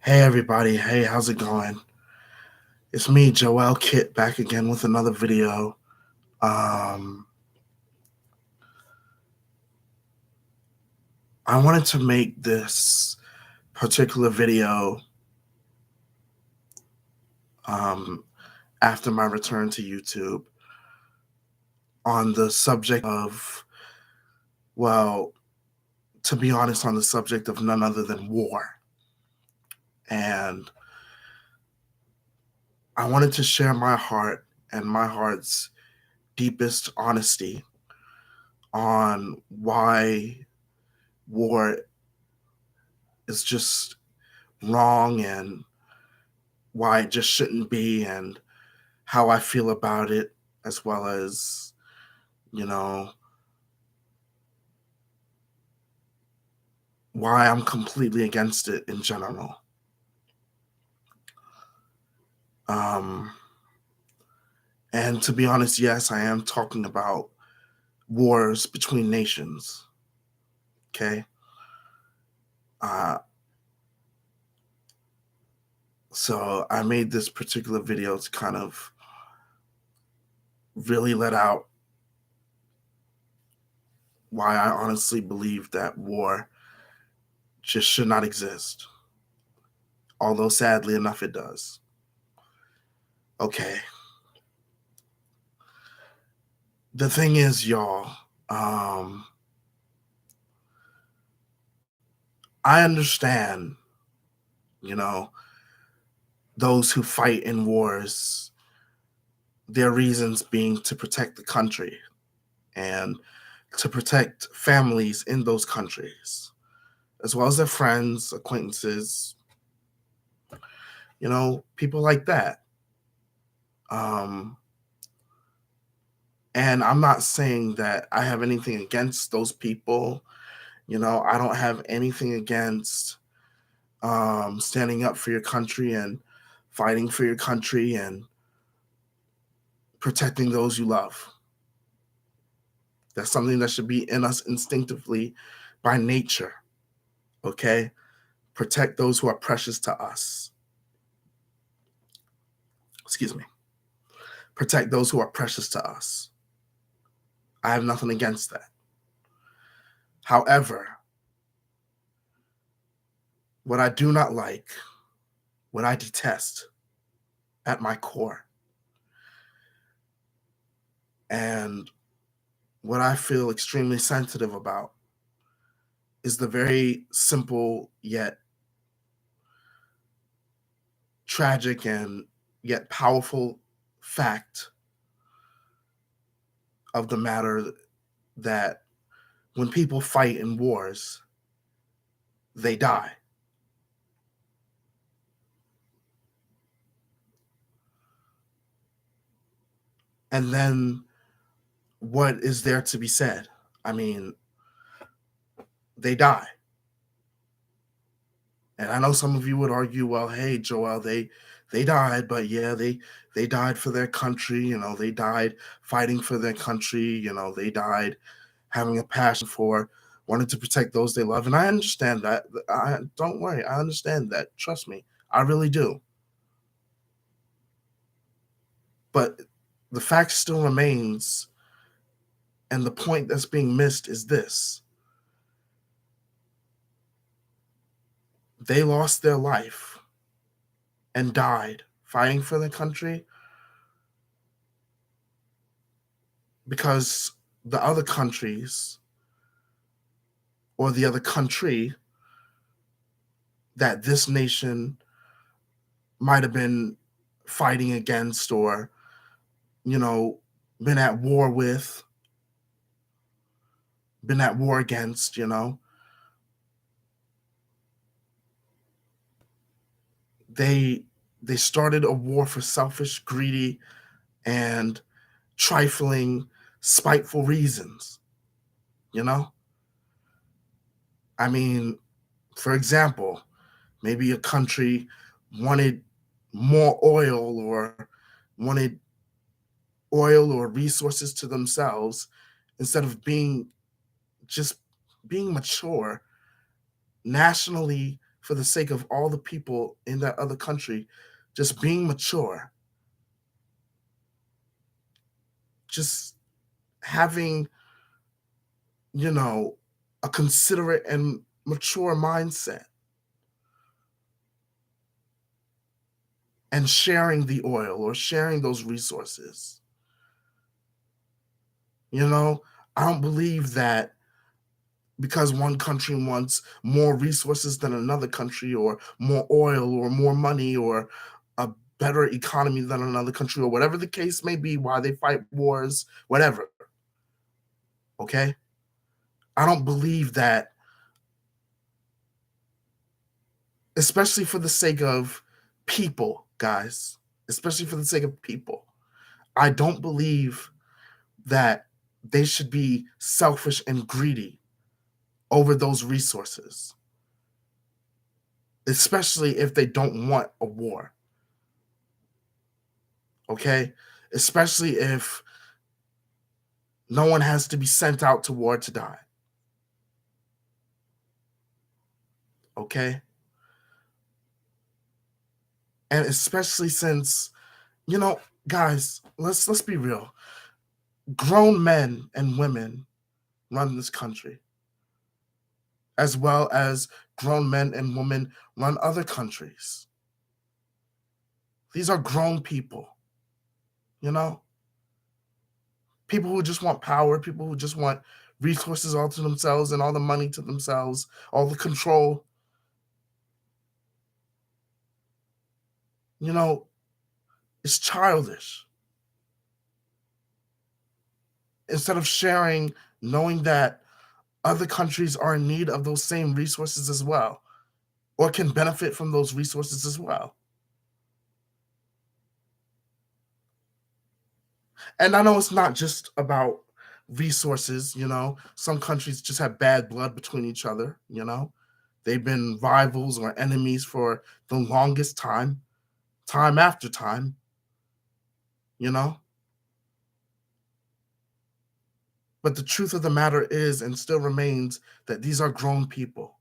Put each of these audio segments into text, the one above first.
Hey everybody, hey, how's it going? It's me, Joel Kit, back again with another video. Um, I wanted to make this particular video um, after my return to YouTube on the subject of, well, to be honest, on the subject of none other than war. And I wanted to share my heart and my heart's deepest honesty on why war is just wrong and why it just shouldn't be and how I feel about it, as well as, you know, why I'm completely against it in general. Um, and to be honest, yes, I am talking about wars between nations. Okay. Uh, so I made this particular video to kind of really let out why I honestly believe that war just should not exist. Although sadly enough, it does. Okay. The thing is, y'all, um, I understand, you know, those who fight in wars, their reasons being to protect the country and to protect families in those countries, as well as their friends, acquaintances, people like that. Um, and I'm not saying that I have anything against those people. I don't have anything against standing up for your country and fighting for your country and protecting those you love. That's something that should be in us instinctively by nature. Okay? Protect those who are precious to us. Excuse me. Protect those who are precious to us. I have nothing against that. However, what I do not like, what I detest at my core, and what I feel extremely sensitive about is the very simple yet tragic and yet powerful fact of the matter that when people fight in wars, they die. And then what is there to be said? I mean, they die. And I know some of you would argue, well, hey, Joel, they died, but yeah, they died for their country, they died fighting for their country, they died having a passion for wanting to protect those they love. And I understand that. I don't worry, I understand that. Trust me, I really do. But the fact still remains, and the point that's being missed is this: they lost their life and died fighting for their country because the other countries or the other country that this nation might have been fighting against or, you know, been at war with, been at war against, they they started a war for selfish, greedy, and trifling, spiteful reasons, you know? I mean, for example, maybe a country wanted more oil or wanted oil or resources to themselves instead of just being mature, nationally for the sake of all the people in that other country just being mature, just having, you know, a considerate and mature mindset, and sharing the oil or sharing those resources. You know, I don't believe that because one country wants more resources than another country, or more oil, or more money, or a better economy than another country, or whatever the case may be, why they fight wars, whatever. Okay? I don't believe that, especially for the sake of people, guys, especially for the sake of people. I don't believe that they should be selfish and greedy over those resources, especially if they don't want a war. Okay? Especially if no one has to be sent out to war to die. Okay? And especially since, guys, let's be real. Grown men and women run this country, as well as grown men and women run other countries. These are grown people, you know? People who just want power, people who just want resources all to themselves and all the money to themselves, all the control. You know, it's childish. Instead of sharing, knowing that other countries are in need of those same resources as well, or can benefit from those resources as well. And I know it's not just about resources, some countries just have bad blood between each other. They've been rivals or enemies for the longest time after time, you know? But the truth of the matter is, and still remains, that these are grown people.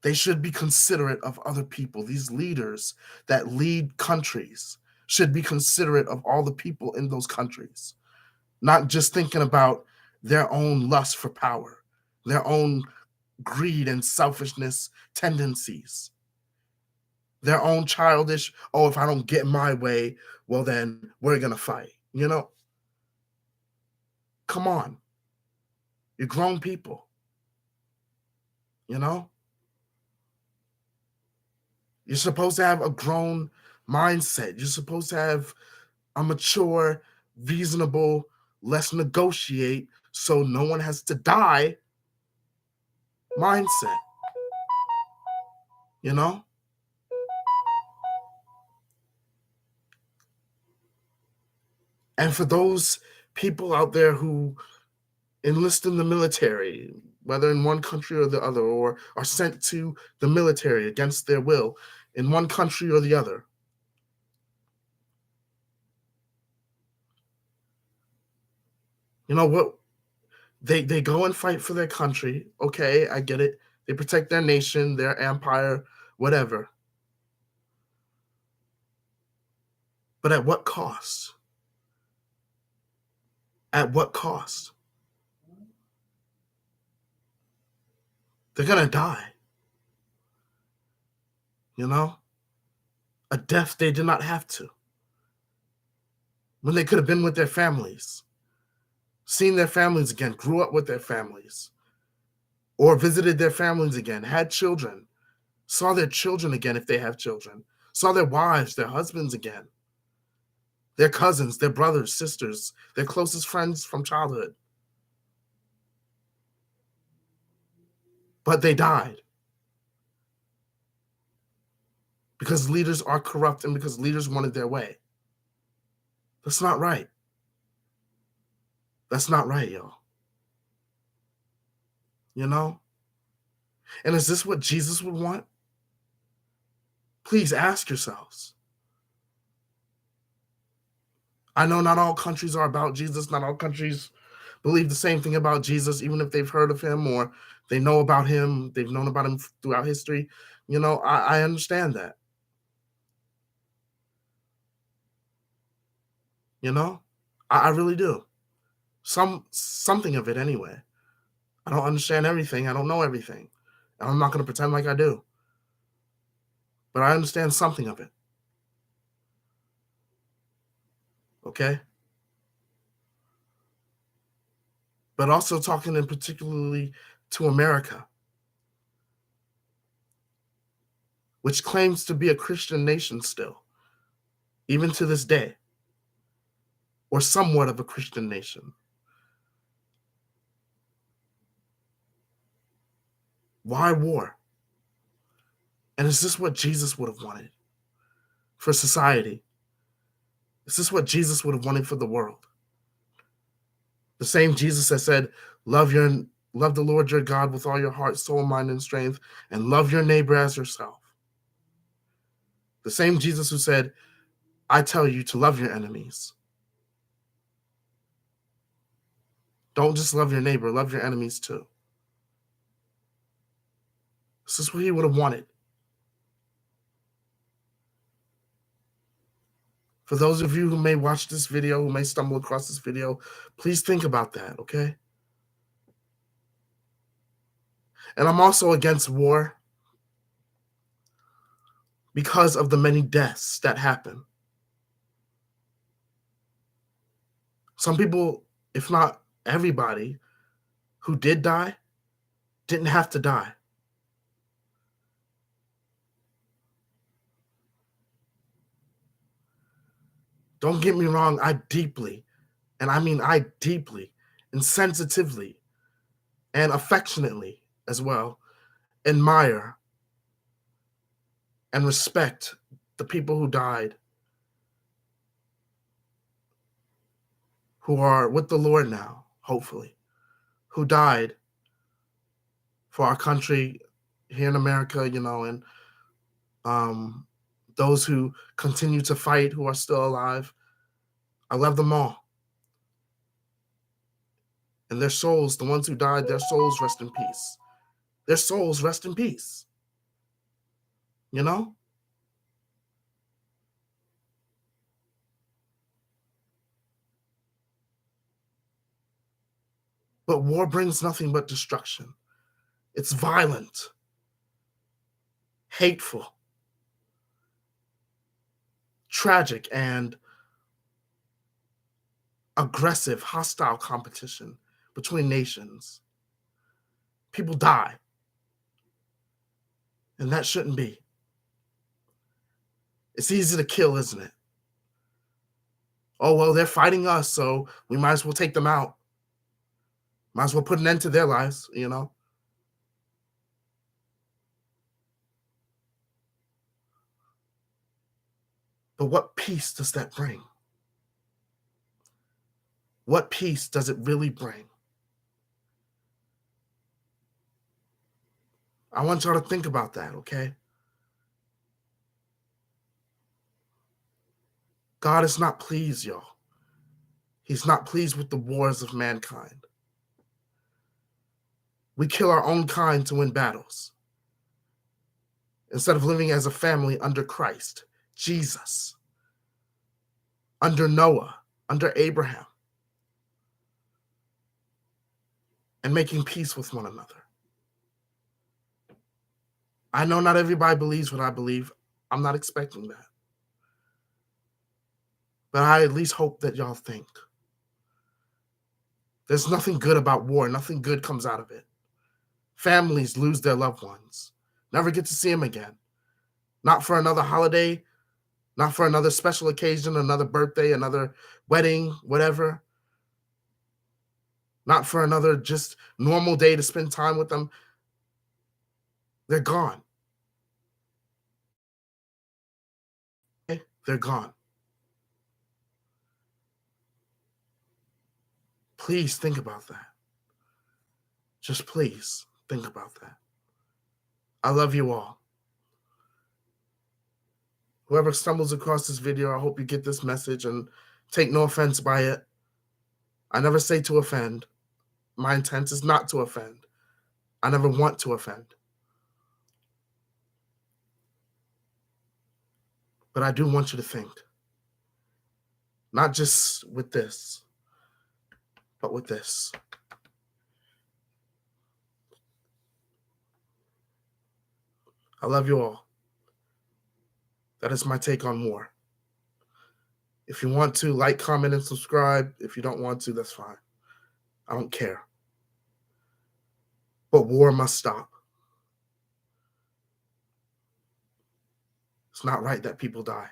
They should be considerate of other people. These leaders that lead countries should be considerate of all the people in those countries, not just thinking about their own lust for power, their own greed and selfishness tendencies, their own childish, oh, if I don't get my way, well, then we're going to fight. Come on. You're grown people, you know? You're supposed to have a grown mindset. You're supposed to have a mature, reasonable, let's negotiate so no one has to die mindset, you know? And for those people out there who enlist in the military, whether in one country or the other, or are sent to the military against their will in one country or the other, you know what? They go and fight for their country. Okay, I get it. They protect their nation, their empire, whatever. But at what cost? At what cost? They're gonna die. You know? A death they did not have to. When they could have been with their families, seen their families again, grew up with their families, or visited their families again, had children, saw their children again if they have children, saw their wives, their husbands again, their cousins, their brothers, sisters, their closest friends from childhood. But they died because leaders are corrupt and because leaders wanted their way. That's not right. That's not right, y'all. You know? And is this what Jesus would want? Please ask yourselves. I know not all countries are about Jesus, not all countries believe the same thing about Jesus, even if they've heard of him or they know about him, they've known about him throughout history. I understand that. I really do. Something of it anyway. I don't understand everything. I don't know everything. And I'm not going to pretend like I do. But I understand something of it. Okay? But also talking in particularly to America, which claims to be a Christian nation still, even to this day, or somewhat of a Christian nation. Why war? And is this what Jesus would have wanted for society? Is this what Jesus would have wanted for the world? The same Jesus that said, love the Lord your God with all your heart, soul, mind, and strength, and love your neighbor as yourself. The same Jesus who said, I tell you to love your enemies. Don't just love your neighbor, love your enemies too. This is what he would have wanted. For those of you who may watch this video, who may stumble across this video, please think about that, okay? And I'm also against war because of the many deaths that happen. Some people, if not everybody, who did die, didn't have to die. Don't get me wrong, I deeply, and I mean I deeply, and sensitively, and affectionately as well, admire and respect the people who died, who are with the Lord now, hopefully, who died for our country here in America, and those who continue to fight, who are still alive. I love them all. And their souls, the ones who died, their souls rest in peace. Their souls rest in peace. But war brings nothing but destruction. It's violent, hateful, tragic, and aggressive, hostile competition between nations. People die. And that shouldn't be. It's easy to kill, isn't it? Oh, well, they're fighting us, so we might as well take them out. Might as well put an end to their lives, But what peace does that bring? What peace does it really bring? I want y'all to think about that, okay? God is not pleased, y'all. He's not pleased with the wars of mankind. We kill our own kind to win battles instead of living as a family under Christ, Jesus, under Noah, under Abraham, and making peace with one another. I know not everybody believes what I believe. I'm not expecting that. But I at least hope that y'all think. There's nothing good about war. Nothing good comes out of it. Families lose their loved ones. Never get to see them again. Not for another holiday, not for another special occasion, another birthday, another wedding, whatever. Not for another just normal day to spend time with them. They're gone. Okay? They're gone. Please think about that. Just please think about that. I love you all. Whoever stumbles across this video, I hope you get this message and take no offense by it. I never say to offend. My intent is not to offend. I never want to offend. But I do want you to think, not just with this, but with this. I love you all. That is my take on war. If you want to, like, comment, and subscribe. If you don't want to, that's fine. I don't care. But war must stop. It's not right that people die.